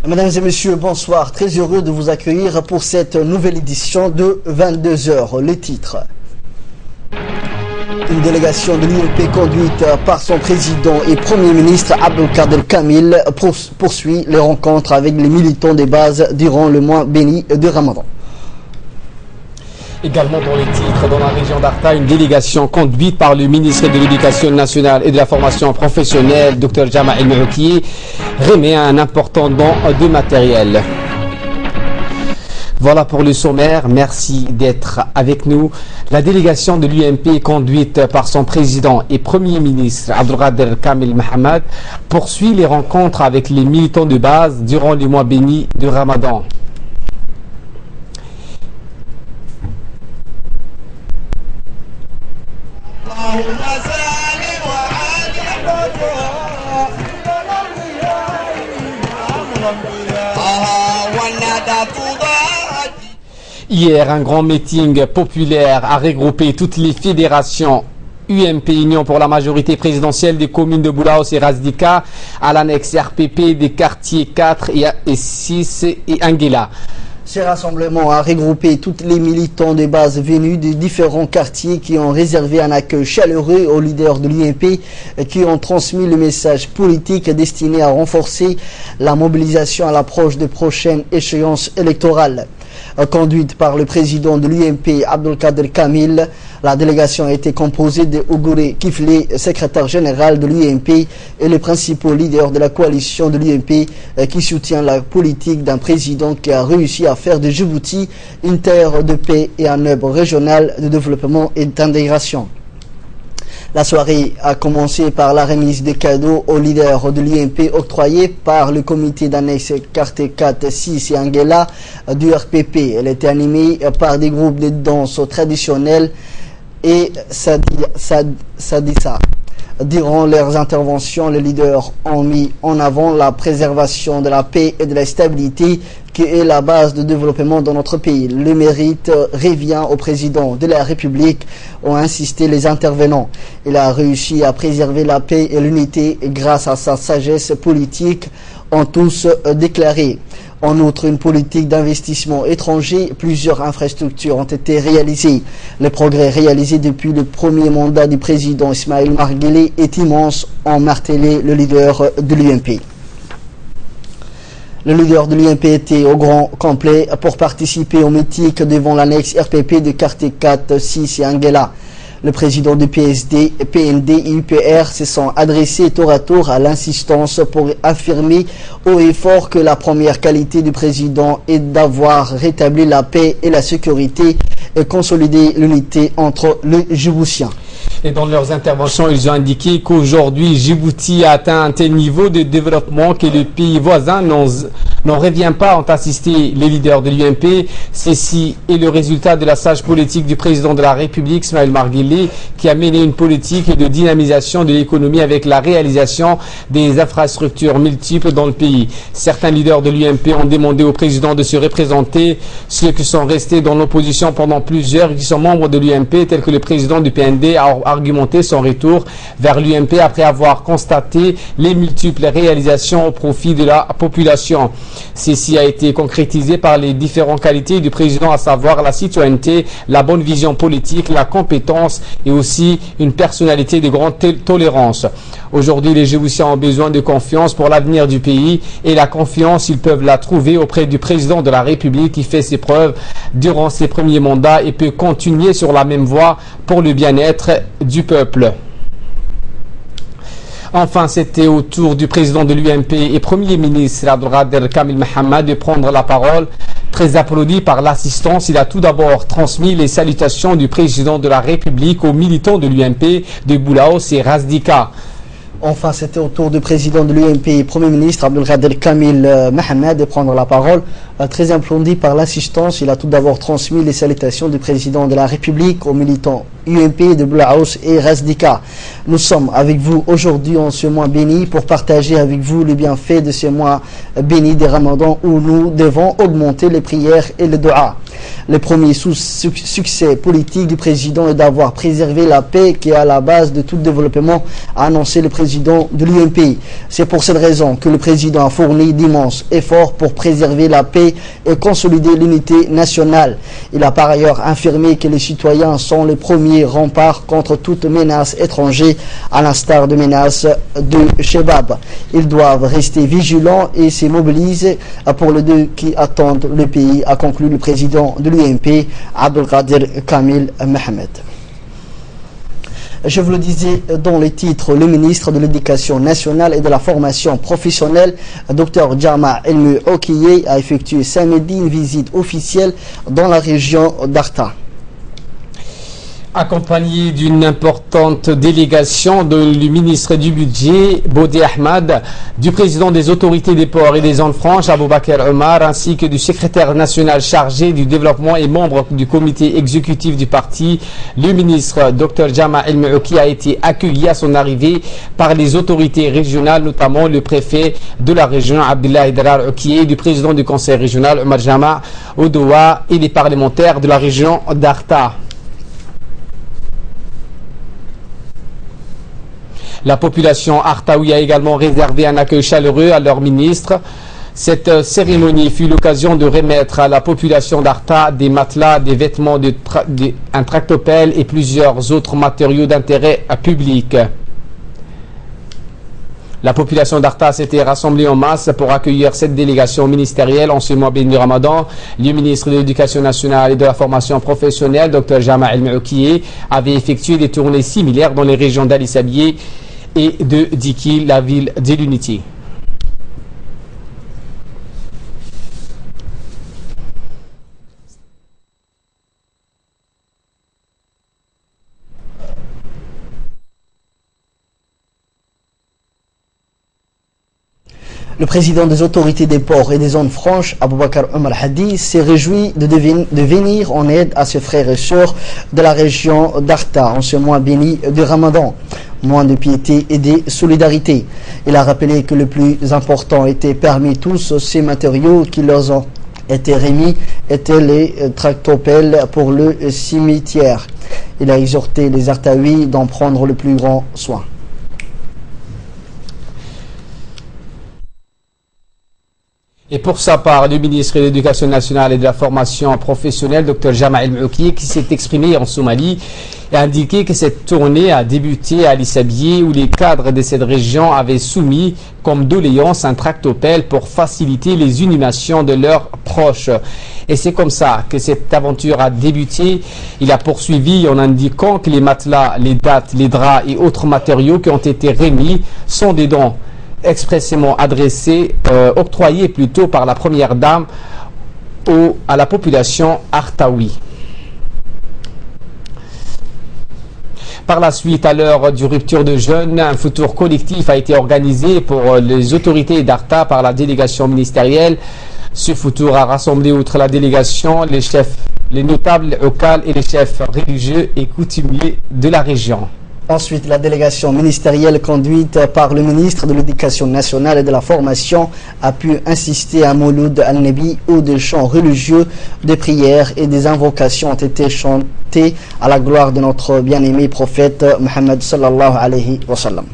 Mesdames et messieurs, bonsoir. Très heureux de vous accueillir pour cette nouvelle édition de 22h. Les titres. Une délégation de l'UMP conduite par son président et premier ministre Abdelkader Kamil poursuit les rencontres avec les militants des bases durant le mois béni de Ramadan. Également dans les titres, dans la région d'Arta, une délégation conduite par le ministre de l'Éducation nationale et de la formation professionnelle, Dr Jama El-Mouki, remet un important don de matériel. Voilà pour le sommaire, merci d'être avec nous. La délégation de l'UMP conduite par son président et premier ministre Abdelkader Kamil Mohamed poursuit les rencontres avec les militants de base durant les mois bénis de Ramadan. Hier, un grand meeting populaire a regroupé toutes les fédérations UMP Union pour la majorité présidentielle des communes de Boulaos et Razdika à l'annexe RPP des quartiers 4 et 6 et Anguilla. Ce rassemblement a regroupé tous les militants de base venus des différents quartiers qui ont réservé un accueil chaleureux aux leaders de l'UMP qui ont transmis le message politique destiné à renforcer la mobilisation à l'approche des prochaines échéances électorales. Conduite par le président de l'UMP Abdelkader Kamil, la délégation a été composée de Ougouré Kiflé, secrétaire général de l'UMP, et les principaux leaders de la coalition de l'UMP qui soutient la politique d'un président qui a réussi à faire de Djibouti une terre de paix et un hub régional de développement et d'intégration. La soirée a commencé par la remise de cadeaux aux leaders de l'UMP octroyés par le comité d'annexe quartier 4, 6 et Anguilla du RPP. Elle était animée par des groupes de danse traditionnels et Sadissa. Durant leurs interventions, les leaders ont mis en avant la préservation de la paix et de la stabilité qui est la base de développement dans notre pays. Le mérite revient au président de la République, ont insisté les intervenants. Il a réussi à préserver la paix et l'unité grâce à sa sagesse politique, ont tous déclaré. En outre, une politique d'investissement étranger, plusieurs infrastructures ont été réalisées. Le progrès réalisé depuis le premier mandat du président Ismaël Marguelé est immense, ont martelé le leader de l'UMP. Le leader de l'UMP était au grand complet pour participer au meeting devant l'annexe RPP de quartier 4, 6 et Anguilla. Le président du PSD, PND et UPR se sont adressés tour à tour à l'insistance pour affirmer haut et fort que la première qualité du président est d'avoir rétabli la paix et la sécurité et consolidé l'unité entre les Djiboutiens. Et dans leurs interventions, ils ont indiqué qu'aujourd'hui, Djibouti a atteint un tel niveau de développement que les pays voisins n'en revient pas, ont assisté les leaders de l'UMP. Ceci est le résultat de la sage politique du président de la République, Ismaël Marguelé, qui a mené une politique de dynamisation de l'économie avec la réalisation des infrastructures multiples dans le pays. Certains leaders de l'UMP ont demandé au président de se représenter, ceux qui sont restés dans l'opposition pendant plusieurs, qui sont membres de l'UMP, tels que le président du PND a argumenté son retour vers l'UMP après avoir constaté les multiples réalisations au profit de la population. Ceci a été concrétisé par les différentes qualités du président, à savoir la citoyenneté, la bonne vision politique, la compétence et aussi une personnalité de grande tolérance. Aujourd'hui, les Djiboutiens ont besoin de confiance pour l'avenir du pays et la confiance, ils peuvent la trouver auprès du président de la République qui fait ses preuves durant ses premiers mandats et peut continuer sur la même voie pour le bien-être du peuple. Enfin, c'était au tour du président de l'UMP et premier ministre Abdelkader Kamil Mohamed de prendre la parole. Très applaudi par l'assistance, il a tout d'abord transmis les salutations du président de la République aux militants de l'UMP de Boulaos et Razdika. Enfin, c'était au tour du président de l'UMP et Premier ministre Abdelkader Kamil Mohamed de prendre la parole. Très applaudi par l'assistance, il a tout d'abord transmis les salutations du président de la République aux militants UMP de Boulaos et Razdika. Nous sommes avec vous aujourd'hui en ce mois béni pour partager avec vous les bienfaits de ce mois béni des Ramadans où nous devons augmenter les prières et le dua. Le premier succès politique du président est d'avoir préservé la paix qui est à la base de tout développement, a annoncé le président de l'UMP. C'est pour cette raison que le président a fourni d'immenses efforts pour préserver la paix et consolider l'unité nationale. Il a par ailleurs affirmé que les citoyens sont les premiers remparts contre toute menace étrangère, à l'instar de menaces de Chebab. Ils doivent rester vigilants et se mobiliser pour les deux qui attendent le pays, a conclu le président de l'UMP, Abdelkader Kamil Mohamed. Je vous le disais dans les titres, le ministre de l'Éducation nationale et de la formation professionnelle, Dr Jama Elmou Okiye, a effectué samedi une visite officielle dans la région d'Arta. Accompagné d'une importante délégation du ministre du Budget, Bodé Ahmad, du président des autorités des ports et des zones franches, Aboubakar Omar, ainsi que du secrétaire national chargé du développement et membre du comité exécutif du parti, le ministre Dr Jama El-Mouki a été accueilli à son arrivée par les autorités régionales, notamment le préfet de la région, Abdullah Idrar Okiye, du président du conseil régional, Omar Jama Odoa, et les parlementaires de la région d'Arta. La population artaoui a également réservé un accueil chaleureux à leur ministre. Cette cérémonie fut l'occasion de remettre à la population d'Arta des matelas, des vêtements, un tractopelle et plusieurs autres matériaux d'intérêt public. La population d'Arta s'était rassemblée en masse pour accueillir cette délégation ministérielle en ce mois béni Ramadan. Le ministre de l'Éducation nationale et de la formation professionnelle, Dr Jama El-Moukiye, avait effectué des tournées similaires dans les régions d'Ali Sabié et de Diki, la ville de l'Unité. Le président des autorités des ports et des zones franches, Aboubakar Omar Hadi, s'est réjoui de venir en aide à ses frères et sœurs de la région d'Arta en ce mois béni de Ramadan. Mois de piété et de solidarité. Il a rappelé que le plus important était parmi tous ces matériaux qui leur ont été remis étaient les tractopelles pour le cimetière. Il a exhorté les Artaouis d'en prendre le plus grand soin. Et pour sa part, le ministre de l'Éducation nationale et de la formation professionnelle, Dr Jama El-Mouki, qui s'est exprimé en Somalie, a indiqué que cette tournée a débuté à Ali Sabié, où les cadres de cette région avaient soumis comme doléance un tractopelle pour faciliter les inhumations de leurs proches. Et c'est comme ça que cette aventure a débuté. Il a poursuivi en indiquant que les matelas, les dates, les draps et autres matériaux qui ont été remis sont des dons expressément adressés, octroyés plutôt par la première dame à la population artaoui. Par la suite, à l'heure du rupture de jeûne, un foutour collectif a été organisé pour les autorités d'Arta par la délégation ministérielle. Ce foutour a rassemblé outre la délégation les chefs, les notables locaux et les chefs religieux et coutumiers de la région. Ensuite, la délégation ministérielle conduite par le ministre de l'Éducation nationale et de la formation a pu assister à Mouloud al-Nabi où des chants religieux, des prières et des invocations ont été chantées à la gloire de notre bien-aimé prophète Mohammed sallallahu alayhi wa sallam.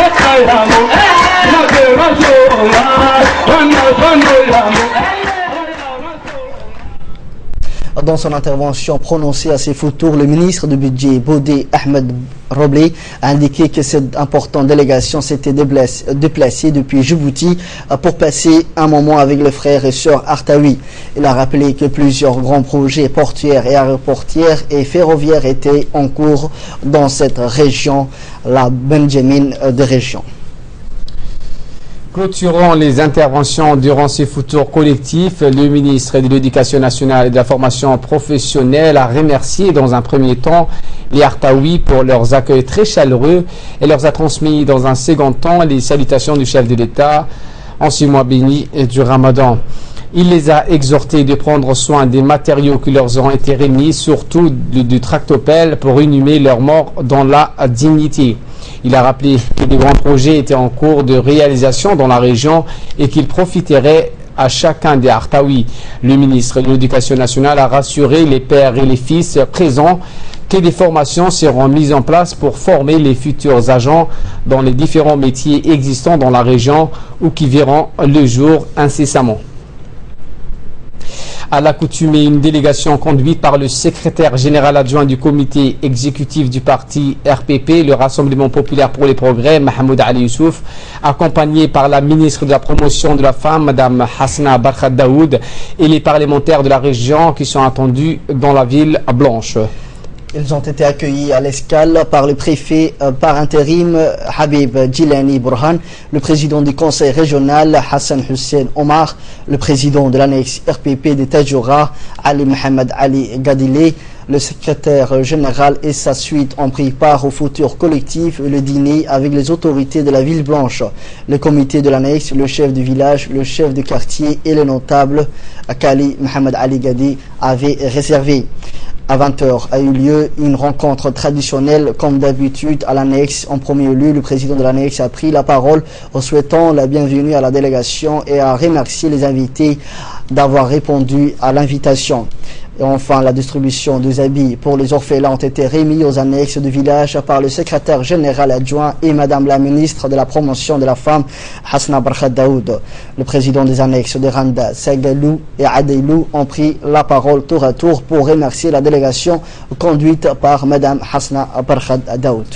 لما Dans son intervention prononcée à ses tours, le ministre du Budget, Bodé Ahmed Roblé, a indiqué que cette importante délégation s'était déplacée depuis Djibouti pour passer un moment avec les frères et sœurs Artaoui. Il a rappelé que plusieurs grands projets portuaires et aéroportières et ferroviaires étaient en cours dans cette région, la Benjamin de région. Clôturant les interventions durant ces tours collectifs, le ministre de l'Éducation nationale et de la formation professionnelle a remercié dans un premier temps les Artaoui pour leurs accueils très chaleureux et leur a transmis dans un second temps les salutations du chef de l'État en ce mois béni du Ramadan. Il les a exhortés de prendre soin des matériaux qui leur auront été remis, surtout du tractopelle, pour inhumer leurs morts dans la dignité. Il a rappelé que des grands projets étaient en cours de réalisation dans la région et qu'ils profiteraient à chacun des Artaoui. Le ministre de l'Éducation nationale a rassuré les pères et les fils présents que des formations seront mises en place pour former les futurs agents dans les différents métiers existants dans la région ou qui verront le jour incessamment. À l'accoutumée, une délégation conduite par le secrétaire général adjoint du comité exécutif du parti RPP, le Rassemblement populaire pour les progrès, Mahmoud Ali Youssouf, accompagné par la ministre de la promotion de la femme, Mme Hasna Barkhad Daoud, et les parlementaires de la région qui sont attendus dans la ville blanche. Ils ont été accueillis à l'escale par le préfet par intérim Habib Djilani Burhan, le président du conseil régional Hassan Hussein Omar, le président de l'annexe RPP de Tajoura Ali Mohamed Ali Gadile, le secrétaire général et sa suite ont pris part au futur collectif et le dîner avec les autorités de la ville blanche. Le comité de l'annexe, le chef du village, le chef de quartier et le notable Akali Mohamed Ali Gadi avaient réservé. À 20h a eu lieu une rencontre traditionnelle comme d'habitude à l'annexe. En premier lieu, le président de l'annexe a pris la parole en souhaitant la bienvenue à la délégation et a remercié les invités d'avoir répondu à l'invitation. Et enfin, la distribution des habits pour les orphelins ont été remis aux annexes du village par le secrétaire général adjoint et Madame la ministre de la promotion de la femme, Hasna Barkhad Daoud. Le président des annexes de Randa, Sagalou et Adeilou ont pris la parole tour à tour pour remercier la délégation conduite par Madame Hasna Barkhad Daoud.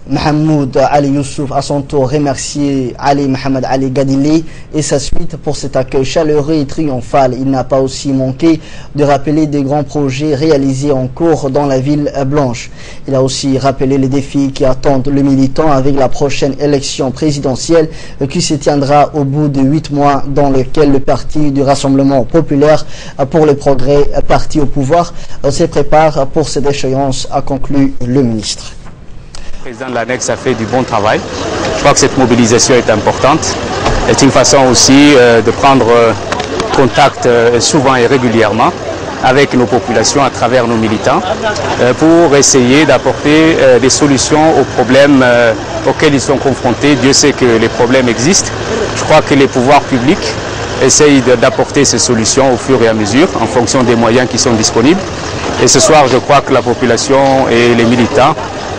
Mahmoud Ali Youssouf à son tour remercié Ali Mohamed Ali Gadile et sa suite pour cet accueil chaleureux et triomphal. Il n'a pas aussi manqué de rappeler des grands projets réalisés en cours dans la ville blanche. Il a aussi rappelé les défis qui attendent le militant avec la prochaine élection présidentielle qui se tiendra au bout de 8 mois, dans lequel le parti du Rassemblement populaire pour le progrès, parti au pouvoir, se prépare pour cette échéance, a conclu le ministre. Le président de l'annexe a fait du bon travail. Je crois que cette mobilisation est importante. C'est une façon aussi de prendre contact souvent et régulièrement avec nos populations à travers nos militants pour essayer d'apporter des solutions aux problèmes auxquels ils sont confrontés. Dieu sait que les problèmes existent. Je crois que les pouvoirs publics essayent d'apporter ces solutions au fur et à mesure en fonction des moyens qui sont disponibles. Et ce soir, je crois que la population et les militants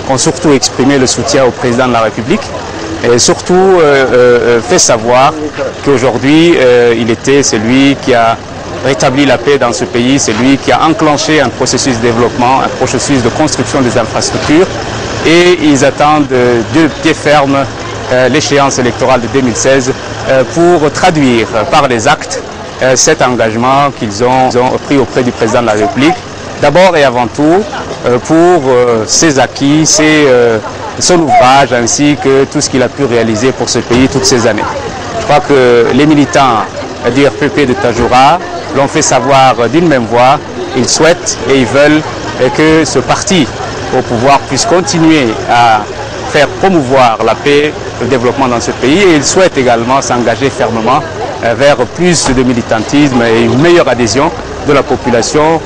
ont surtout exprimé le soutien au président de la République et surtout fait savoir qu'aujourd'hui il était celui qui a rétabli la paix dans ce pays, c'est lui qui a enclenché un processus de développement, un processus de construction des infrastructures et ils attendent de pied ferme l'échéance électorale de 2016 pour traduire par les actes cet engagement qu'ils ont pris auprès du président de la République. D'abord et avant tout pour ses acquis, son ouvrage ainsi que tout ce qu'il a pu réaliser pour ce pays toutes ces années. Je crois que les militants du RPP de Tajoura l'ont fait savoir d'une même voix. Ils souhaitent et ils veulent que ce parti au pouvoir puisse continuer à faire promouvoir la paix, le développement dans ce pays et ils souhaitent également s'engager fermement vers plus de militantisme et une meilleure adhésion de la population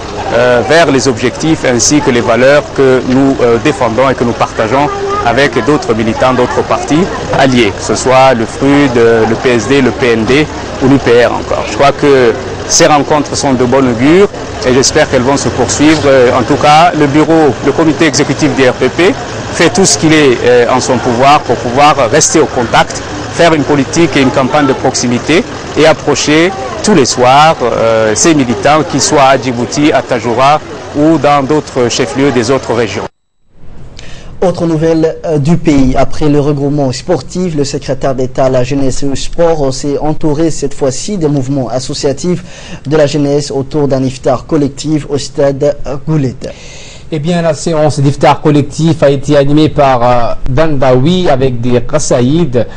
vers les objectifs ainsi que les valeurs que nous défendons et que nous partageons avec d'autres militants, d'autres partis alliés, que ce soit le FRUD, le PSD, le PND ou l'UPR encore. Je crois que ces rencontres sont de bon augure et j'espère qu'elles vont se poursuivre. En tout cas, le comité exécutif du RPP fait tout ce qu'il est en son pouvoir pour pouvoir rester au contact, faire une politique et une campagne de proximité et approcher tous les soirs ces militants, qu'ils soient à Djibouti, à Tajoura ou dans d'autres chefs-lieux des autres régions. Autre nouvelle du pays, après le regroupement sportif, le secrétaire d'État à la jeunesse et au sport s'est entouré cette fois-ci des mouvements associatifs de la jeunesse autour d'un iftar collectif au stade Goulet. Eh bien, la séance d'iftar collectif a été animée par Dandawi avec des Qassaïd.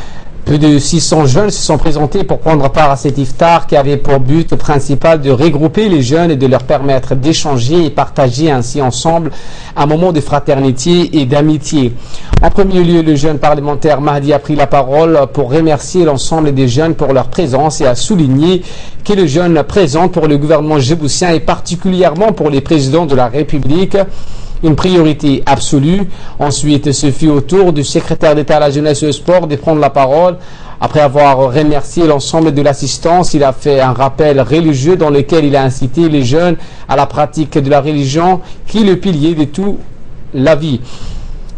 Plus de 600 jeunes se sont présentés pour prendre part à cet iftar qui avait pour but principal de regrouper les jeunes et de leur permettre d'échanger et partager ainsi ensemble un moment de fraternité et d'amitié. En premier lieu, le jeune parlementaire Mahdi a pris la parole pour remercier l'ensemble des jeunes pour leur présence et a souligné que les jeunes présents pour le gouvernement djiboutien et particulièrement pour les présidents de la République une priorité absolue. Ensuite, ce fut au tour du secrétaire d'État à la jeunesse et au sport de prendre la parole. Après avoir remercié l'ensemble de l'assistance, il a fait un rappel religieux dans lequel il a incité les jeunes à la pratique de la religion qui est le pilier de toute la vie.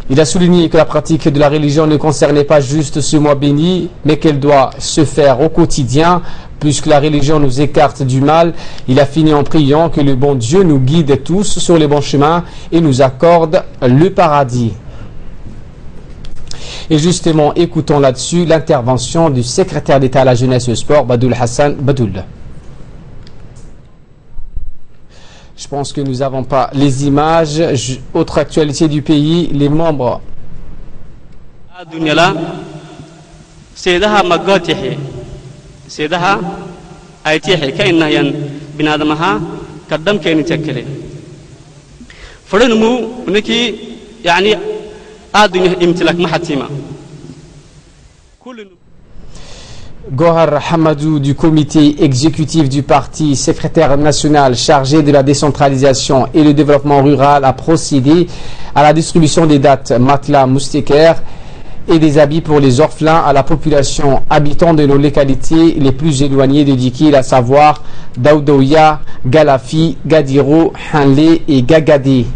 Il a souligné que la pratique de la religion ne concernait pas juste ce mois béni, mais qu'elle doit se faire au quotidien, puisque la religion nous écarte du mal. Il a fini en priant que le bon Dieu nous guide tous sur les bons chemins et nous accorde le paradis. Et justement, écoutons là-dessus l'intervention du secrétaire d'État à la jeunesse et au sport, Badoul Hassan Badoul. Je pense que nous n'avons pas les images. Autre actualité du pays, les membres. Gohar Hamadou du comité exécutif du parti, secrétaire national chargé de la décentralisation et le développement rural, a procédé à la distribution des dates matelas moustiquaires et des habits pour les orphelins à la population habitant de nos localités les plus éloignées de Dikil, à savoir Daoudaouya, Galafi, Gadiro, Hanlé et Gagadé.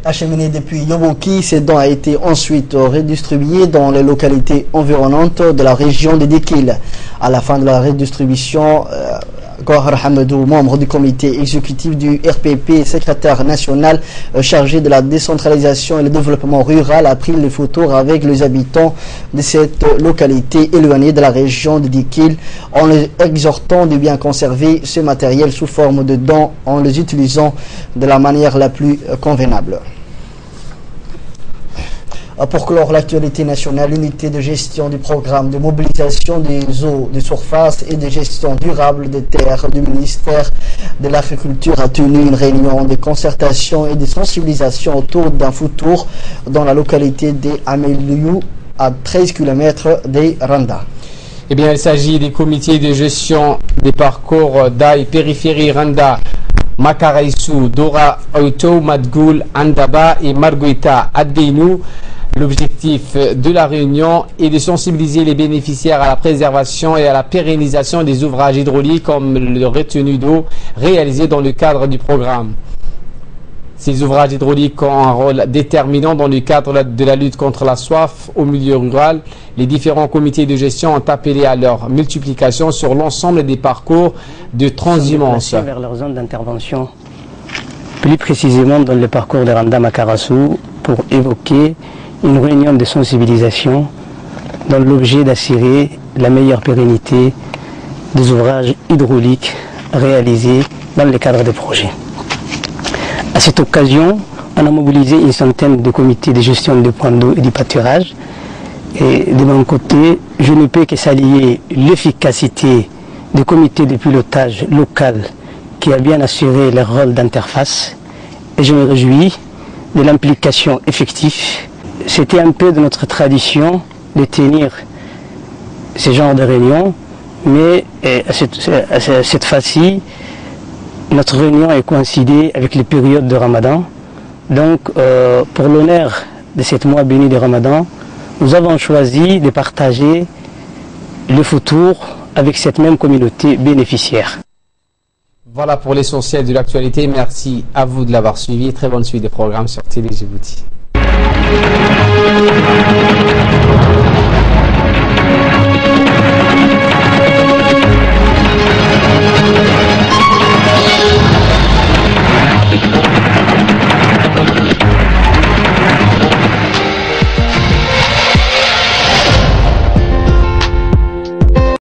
Acheminé depuis Yoboki, ces dons ont été ensuite redistribués dans les localités environnantes de la région de Dikil. À la fin de la redistribution, Gohar Hamadou, membre du comité exécutif du RPP, secrétaire national chargé de la décentralisation et le développement rural, a pris les photos avec les habitants de cette localité éloignée de la région de Dikil, en les exhortant de bien conserver ce matériel sous forme de dons en les utilisant de la manière la plus convenable. Pour clore l'actualité nationale, l'unité de gestion du programme de mobilisation des eaux de surface et de gestion durable des terres du ministère de l'Agriculture a tenu une réunion de concertation et de sensibilisation autour d'un futur dans la localité d'Ameliou, à 13 km de Randa. Eh bien, il s'agit des comités de gestion des parcours d'Aï, Périphérie, Randa, Makaraïsou, Dora, Oito, Madgoul, Andaba et Marguita, Adbeinou. L'objectif de la réunion est de sensibiliser les bénéficiaires à la préservation et à la pérennisation des ouvrages hydrauliques comme le retenue d'eau réalisé dans le cadre du programme. Ces ouvrages hydrauliques ont un rôle déterminant dans le cadre de la lutte contre la soif au milieu rural. Les différents comités de gestion ont appelé à leur multiplication sur l'ensemble des parcours de transhumance. Vers leur zone d'intervention, plus précisément dans le parcours de Randa Makarassou, pour évoquer une réunion de sensibilisation dans l'objet d'assurer la meilleure pérennité des ouvrages hydrauliques réalisés dans le cadre des projets. À cette occasion, on a mobilisé une centaine de comités de gestion des points d'eau et du pâturage. Et de mon côté, je ne peux que saluer l'efficacité des comités de pilotage local qui a bien assuré leur rôle d'interface. Et je me réjouis de l'implication effective. C'était un peu de notre tradition de tenir ce genre de réunion, mais cette fois-ci, notre réunion est coïncidée avec les périodes de Ramadan. Donc, pour l'honneur de ce mois béni de Ramadan, nous avons choisi de partager le futur avec cette même communauté bénéficiaire. Voilà pour l'essentiel de l'actualité. Merci à vous de l'avoir suivi. Très bonne suite des programmes sur Télé Djibouti.